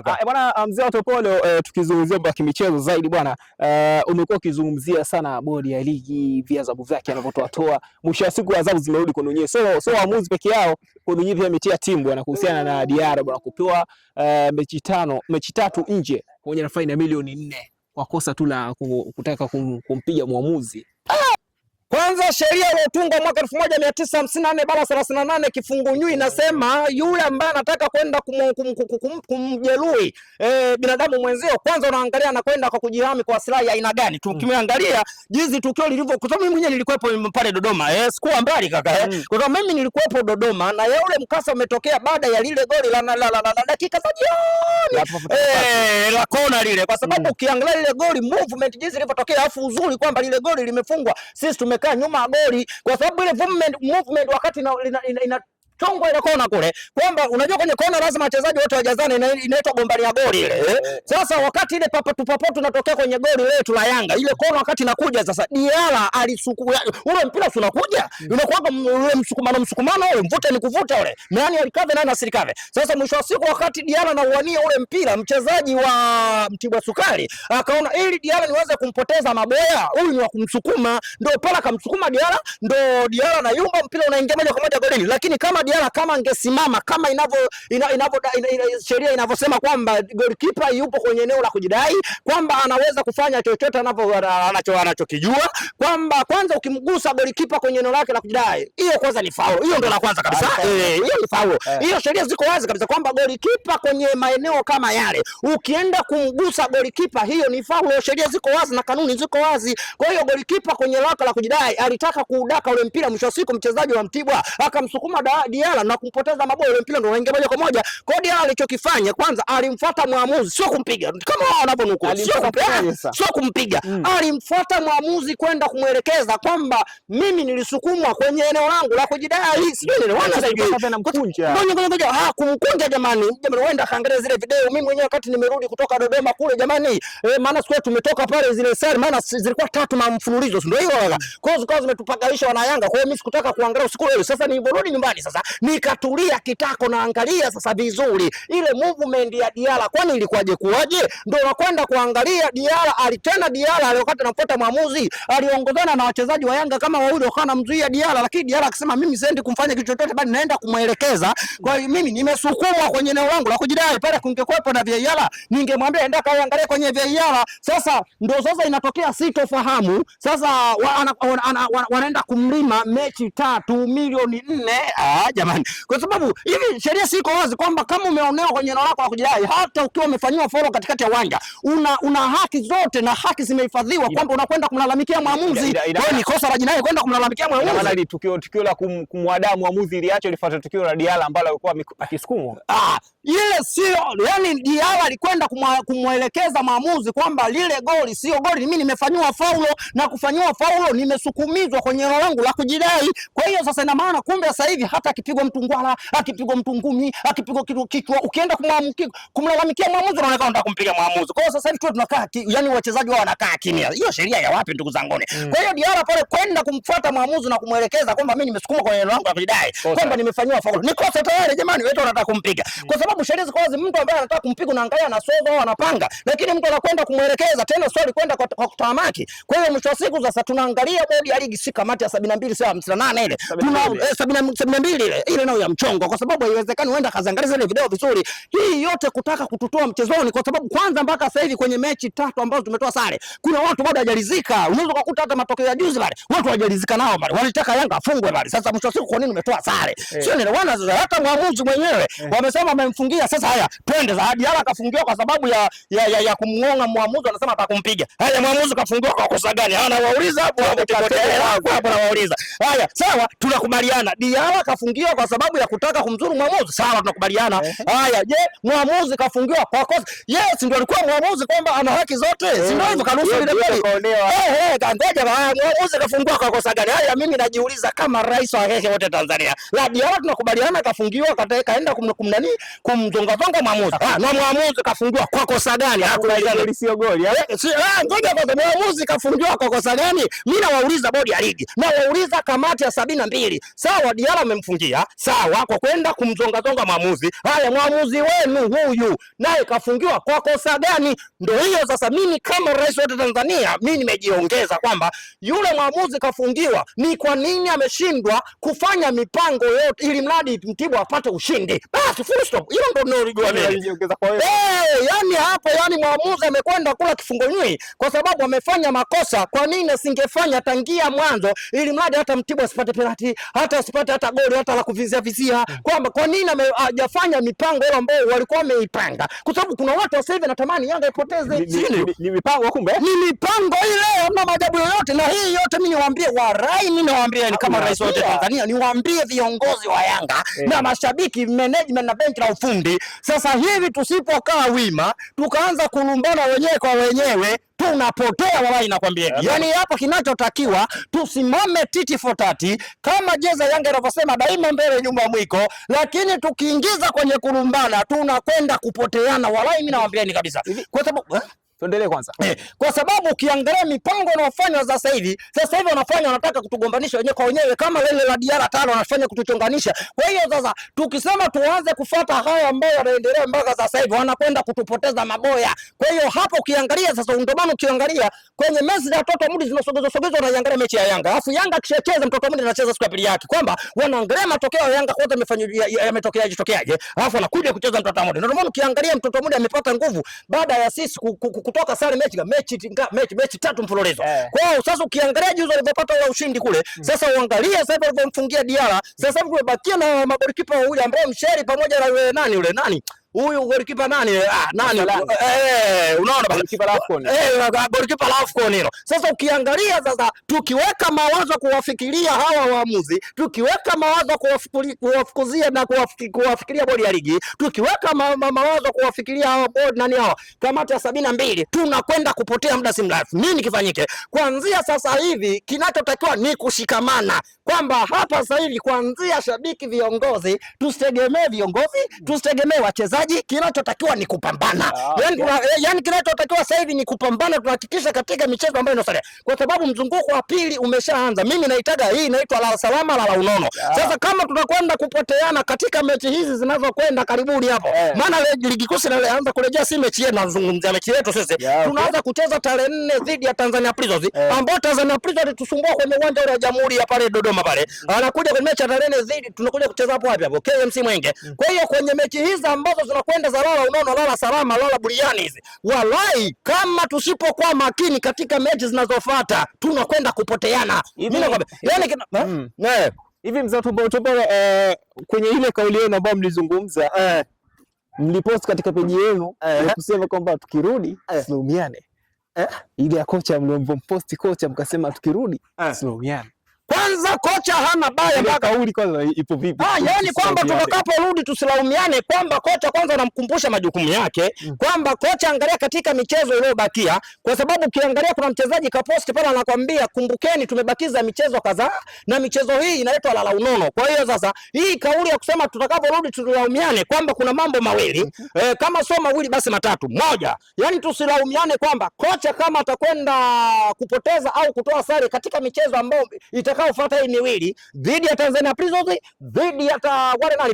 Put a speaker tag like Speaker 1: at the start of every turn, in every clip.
Speaker 1: Bwana mzee wa Topolo, tukizungumzia kwa kimichezo zaidi bwana, umekuwa ukizungumzia sana bodi ya ligi, adhabu zake anavyotoa. Mwisho wa siku adhabu zimerudi kwa wenyewe. So waamuzi peke yao kwa wenyewe pia ametia timu bwana kuhusiana na Diarra bwana kupewa mechi tatu nje pamoja na faini ya milioni 4 kwa kosa tu la kutaka kumpiga muamuzi.
Speaker 2: Kwanza sheria iliyotungwa mwaka 1958 bara 38 kifungu nyui inasema yule ambaye anataka kwenda kumjeruhi binadamu mwenzio, kwanza unaangalia anakwenda kwa kujihami kwa silaha ya aina gani. Tukiangalia jinsi tukio lilivyo, kwa sababu mimi mwenyewe nilikuwepo pale Dodoma, sikuwa mbali kaka, kwa sababu mimi nilikuwepo Dodoma na yule mkasa umetokea baada ya lile goli la dakika za jioni la kona lile, kwa sababu ukiangalia lile goli movement jinsi lilivyotokea, afu uzuri kwamba lile goli limefungwa, sisi tumekaa nyuma ya goli, kwa sababu ile movement wakati chongo ile kona kule, kwamba unajua kwenye kona lazima wachezaji wote wajazane, inaitwa gombania goli ile. Sasa wakati ile papo tunatokea kwenye goli letu la Yanga, ile kona wakati inakuja sasa, Diarra alisukua ule mpira, unakuja unakuwa ule msukumano ule, mvute ni kuvuta ule, nani alikave nani asirikave. Sasa mwisho wa siku wakati Diarra anauania ule mpira, mchezaji wa Mtibwa Sukari akaona ili Diarra niweze kumpoteza maboya, huyu ni wa kumsukuma, ndio pala kamsukuma Diarra, ndio Diarra na yumba mpira unaingia moja kwa moja golini. Lakini kama Diarra kama angesimama kama sheria inavyosema kwamba goalkeeper yupo kwenye eneo la kujidai, kwamba anaweza kufanya chochote anachokijua, kwamba kwanza ukimgusa goalkeeper kwenye eneo lake la kujidai, hiyo kwanza ni foul. Hiyo ndio la kwanza kabisa, hiyo ni foul. Hiyo sheria ziko wazi kabisa kwamba goalkeeper kwenye maeneo kama yale ukienda kumgusa goalkeeper, hiyo ni foul. Sheria ziko wazi na kanuni ziko wazi. Kwa hiyo goalkeeper kwenye lako la kujidai alitaka kuudaka ule mpira, mwisho wa siku mchezaji wa Mtibwa akamsukuma Diarra na kumpoteza mabao, ule mpira ndio unaingia moja kwa moja. Kwa hiyo Diarra alichokifanya kwanza, alimfuata muamuzi, sio kumpiga kama wao wanavyonukuu, sio kumpiga. Alimfuata muamuzi kwenda kumuelekeza kwamba mimi nilisukumwa kwenye eneo langu la kujidai, sio ile wana zaidi kumkunja. Jamani, wenda kaangalia zile video. Mimi mwenyewe wakati nimerudi kutoka Dodoma kule, jamani, maana siku tumetoka pale zile sare, maana zilikuwa 3 mfululizo, ndio hiyo wala kwa hiyo zikawa zimetupagaisha wana Yanga. Kwa hiyo mimi sikutaka kuangalia usiku leo. Sasa niliporudi nyumbani sasa nikatulia kitako naangalia sasa vizuri ile movement ya Diarra, kwani ilikuwaje kuwaje, ndio nakwenda kuangalia Diarra alitenda. Diarra wakati anafuata maamuzi aliongozana na wachezaji wa Yanga kama wawili wakana mzuia Diarra, lakini Diarra akasema mimi siendi kumfanya kitu chochote, bali naenda kumuelekeza. Kwa hiyo mimi nimesukumwa kwenye eneo langu la kujidai, pale kungekuepo na VAR ningemwambia enda kaangalie kwenye VAR. Sasa ndio sasa inatokea sitofahamu. Sasa wanaenda kumlima mechi 3 milioni 4. Jamani, kwa sababu hivi sheria siko wazi kwamba kama umeonewa kwenye eneo lako la kujidai, hata ukiwa umefanywa follow katikati ya uwanja, una haki zote na haki zimehifadhiwa kwamba unakwenda kumlalamikia muamuzi. Kwa hiyo ni kosa la jinai kwenda kumlalamikia muamuzi.
Speaker 1: Maana ile tukio la kumwadaa muamuzi iliacho lifuata tukio la Diarra ambalo alikuwa akisukumwa.
Speaker 2: Ile sio, yani Diarra alikwenda kumuelekeza maamuzi kwamba lile goli sio goli, mimi nimefanywa faulo, na kufanywa faulo nimesukumizwa kwenye eneo langu la kujidai. Kwa hiyo sasa ina maana kumbe sasa hivi hata akipigwa mtu ngwala, akipigwa mtu ngumi, akipigwa kichwa, ukienda kumlalamikia muamuzi unaonekana unataka kumpiga muamuzi. Kwa hiyo sasa hivi tunakaa yani wachezaji wao wanakaa kimya. Hiyo sheria ya wapi ndugu zangu? Kwa hiyo Diarra pale kwenda kumfuata muamuzi na kumuelekeza kwamba mimi nimesukuma kwenye eneo langu la kujidai, kwamba nimefanywa faulo, ni kosa tayari jamani, wewe unataka kumpiga. Kwa sababu sheria ziko wazi, mtu ambaye anataka kumpiga unaangalia na sofa au anapanga, lakini mtu anakwenda kumuelekeza tena swali kwenda kwa kutamaki. Kwa hiyo mwisho wa siku sasa tunaangalia bodi ya ligi, si kamati ya 72 sio 58 ile. Tuna 72 ile nayo ya mchongo, kwa sababu haiwezekani uenda kaziangalia zile video vizuri. Hii yote kutaka kututoa mchezoni, kwa sababu kwanza mpaka sasa hivi kwenye mechi 3 ambazo tumetoa sare, kuna watu bado hajalizika. Unaweza kukuta hata matokeo ya juzi pale watu hajalizika nao pale, walitaka Yanga afungwe pale. Sasa mwisho wa siku kwa nini umetoa sare? Sio nile wana sasa, hata muamuzi mwenyewe wamesema amemfungia. Sasa haya twende za Diarra kafungiwa kwa sababu ya kumngonga muamuzi, anasema atakumpiga. Haya muamuzi kafungiwa kwa kosa gani? Anawauliza hapo hapo anawauliza. Haya sawa, tunakubaliana Diarra kafungiwa kwa sababu ya kutaka kumzuru muamuzi, sawa, tunakubaliana. Haya, je, muamuzi kafungiwa kwa kosa? Yes, ndio alikuwa muamuzi kwamba ana haki zote, si ndio hivyo kanusu ile kweli? Kangoja muamuzi kafungiwa kwa kosa gani? Haya mimi najiuliza kama rais wa keke wote Tanzania. La Diarra tunakubaliana kafungiwa, kaenda kumzongazonga muamuzi. Na muamuzi kafungiwa kwa kosa gani?
Speaker 1: Hakuna sio goli.
Speaker 2: Ngoja kwanza, muamuzi kafungiwa kwa kosa gani? Mimi nawauliza bodi ya ligi, nawauliza kamati ya 72. Sawa, Diarra amemfungia kuingia sawa, kwa kwenda kumzongazonga mwamuzi. Haya, mwamuzi wenu huyu naye kafungiwa kwa kosa gani? Ndio hiyo sasa, mimi kama rais wa Tanzania, mimi nimejiongeza kwamba yule mwamuzi kafungiwa, ni kwa nini ameshindwa kufanya mipango yote ili mradi Mtibwa apate ushindi? Basi full stop. Hilo ndio ninalijua mimi. Yani hapo, yani mwamuzi amekwenda kula kifungonywi kwa sababu amefanya makosa. Kwa nini asingefanya tangia mwanzo ili mradi hata Mtibwa asipate penalty, hata asipate hata goli hata la kuvizia vizia? Kwamba kwa nini hajafanya mipango ile ambayo walikuwa wameipanga? Kwa sababu kuna watu sasa hivi natamani Yanga ipoteze.
Speaker 1: Ni mipango, kumbe
Speaker 2: ni mipango ile, hamna maajabu yoyote. Na hii yote mimi niwaambie warai, mimi nawaambia ni kama rais wa Tanzania, niwaambie viongozi wa Yanga na mashabiki, management na benchi la ufundi, sasa hivi tusipokaa wima tukaanza kulumbana wenyewe kwa wenyewe tunapotea wallahi, nakwambia. Yani hapa kinachotakiwa tusimame titi for tati kama jeza Yanga inavyosema, daima mbele nyuma mwiko, lakini tukiingiza kwenye kulumbana tunakwenda kupoteana wallahi, mimi nawaambieni kabisa. Kwa sababu
Speaker 1: tuendelee kwanza.
Speaker 2: Kwa sababu ukiangalia mipango inayofanywa sasa hivi wanafanya, wanataka kutugombanisha wenyewe kwa wenyewe, kama lile la Diara 5 wanafanya kutuchonganisha. Kwa hiyo sasa tukisema tuanze kufuata haya ambayo yanaendelea mpaka sasa hivi wanakwenda kutupoteza maboya. Kwa hiyo hapo ukiangalia sasa, ndio maana ukiangalia kwenye mechi za Toto Mudi zinasogezwa unaiangalia mechi ya Yanga. Alafu Yanga kishacheza, Mtoto Mudi anacheza siku ya pili yake, kwamba wanaangalia matokeo ya Yanga kwanza yametokeaje. Alafu anakuja kucheza Mtoto Mudi. Ndio maana ukiangalia Mtoto Mudi amepata nguvu baada ya sisi kutoka sare mechi 3 mfululizo. Kwa hiyo sasa ukiangalia juzi walipopata ule ushindi kule, sasa uangalia sasa hivi walipomfungia Diara, sasa hivi tumebakia na magolikipa wawili ambao Msheri pamoja na yule nani huyu golikipa nani unaona
Speaker 1: golikipa la AFCON
Speaker 2: golikipa la AFCON hilo. Sasa ukiangalia sasa, tukiweka mawazo kuwafikiria hawa waamuzi, tukiweka mawazo kuwafukuzia na kuwafikiria bodi ya ligi, tukiweka mawazo kuwafikiria hawa bodi hawa kamati ya 72, tunakwenda kupotea muda si mrefu. Nini kifanyike kuanzia sasa hivi? Kinachotakiwa ni kushikamana, kwamba hapa sasa hivi kuanzia shabiki, viongozi, tusitegemee viongozi, tusitegemee wachezaji, kinachotakiwa ni kupambana. Yani kinachotakiwa sasa hivi ni kupambana, tuhakikisha katika michezo ambayo inasalia, kwa sababu mzunguko wa pili umeshaanza. Mimi naitaga hii inaitwa la salama la unono. Sasa kama tutakwenda kupoteana katika mechi hizi zinazokwenda karibuni hapo, maana ligi kuu inaanza kurejea, si mechi yetu, nazungumzia mechi yetu sisi. Tunaanza kucheza tarehe 4 dhidi ya Tanzania Prisons, ambao Tanzania Prisons tusumbua kwenye uwanja wa Jamhuri ya pale Dodoma pale. Anakuja kwenye mechi ya tarehe 4 dhidi, tunakuja kucheza hapo KMC Mwenge. Kwa hiyo kwenye mechi hizi ambazo zinakwenda za lala unono, lala salama, lala buriani hizi, wallahi kama tusipokuwa makini katika mechi zinazofuata tunakwenda kupoteana. Mimi nakwambia yani
Speaker 1: hivi mzee Tumbo kwenye ile kauli yenu ambayo mlizungumza, mlipost katika peji yenu kusema kwamba tukirudi tusilaumiane. Ile ya kocha mliomposti kocha mkasema tukirudi tusilaumiane.
Speaker 2: Kwanza kocha hana baya, mpaka
Speaker 1: kauli kwanza ipo vipi?
Speaker 2: Yani kwamba tutakaporudi tusilaumiane, kwamba kocha kwanza anamkumbusha majukumu yake, kwamba kocha angalia katika michezo iliyobakia, kwa sababu ukiangalia kuna mchezaji kaposti pale anakuambia kumbukeni tumebakiza michezo kadhaa na michezo hii inaitwa lala unono. Kwa hiyo sasa hii kauli ya kusema tutakaporudi tusilaumiane, kwamba kuna mambo mawili, kama sio mawili basi matatu. Moja, yani tusilaumiane kwamba kocha kama atakwenda kupoteza au kutoa sare katika michezo ambayo itakayofuata hii miwili dhidi ya Tanzania Prisons, dhidi ya Pamba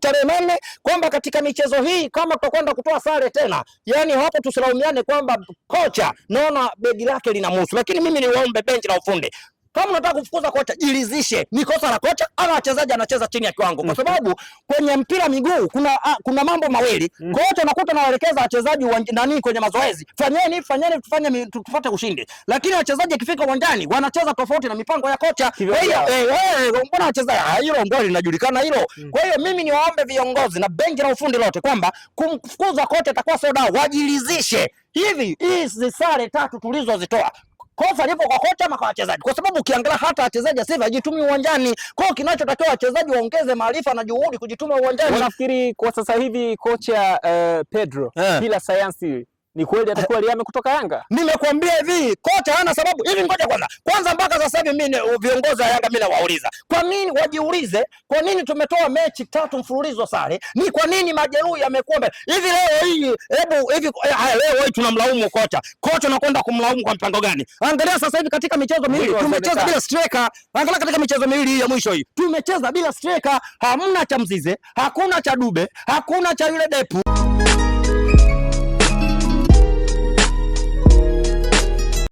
Speaker 2: tarehe 8, kwamba katika michezo hii kama tutakwenda kutoa sare tena, yani hapo tusilaumiane kwamba kocha naona begi lake linamhusu. Lakini mimi niwaombe benchi la ufundi, kama unataka kufukuza kocha, jilizishe ni kosa la kocha ama wachezaji anacheza chini ya kiwango, kwa sababu kwenye mpira miguu kuna mambo mawili. Kocha unakuta anawaelekeza wachezaji ndani kwenye mazoezi, fanyeni tufate ushindi, lakini wachezaji akifika uwanjani wanacheza tofauti na mipango ya kocha. Kwa hiyo mbona wachezaji hilo ndio linajulikana hilo. Kwa hiyo mimi niwaombe viongozi na benchi la ufundi lote kwamba kumfukuza kocha itakuwa soda, wajilizishe hizi sare 3 tulizozitoa. Kosa lipo kwa kocha ama kwa wachezaji, kwa sababu ukiangalia hata wachezaji sasa hajitumi uwanjani. Kwa hiyo kinachotakiwa wachezaji waongeze maarifa na juhudi kujituma uwanjani.
Speaker 1: Nafikiri kwa sasa hivi kocha Pedro bila sayansi Ni kweli atakuwa Liame kutoka Yanga?
Speaker 2: Nimekwambia hivi, kocha hana sababu. Hivi ngoja kwanza mpaka sasa hivi mimi viongozi wa Yanga mimi nawauliza. Kwa nini wajiulize, kwa nini tumetoa mechi 3 mfululizo sare? Ni kwa nini majeruhi yamekuwa mbele? Hivi leo hii leo hii tunamlaumu kocha. Kocha unakwenda kumlaumu kwa mpango gani? Angalia sasa hivi katika michezo miwili tumecheza bila striker. Angalia katika michezo miwili ya mwisho hii. Tumecheza bila striker, hamna cha Mzize, hakuna cha Dube, hakuna cha yule Depu.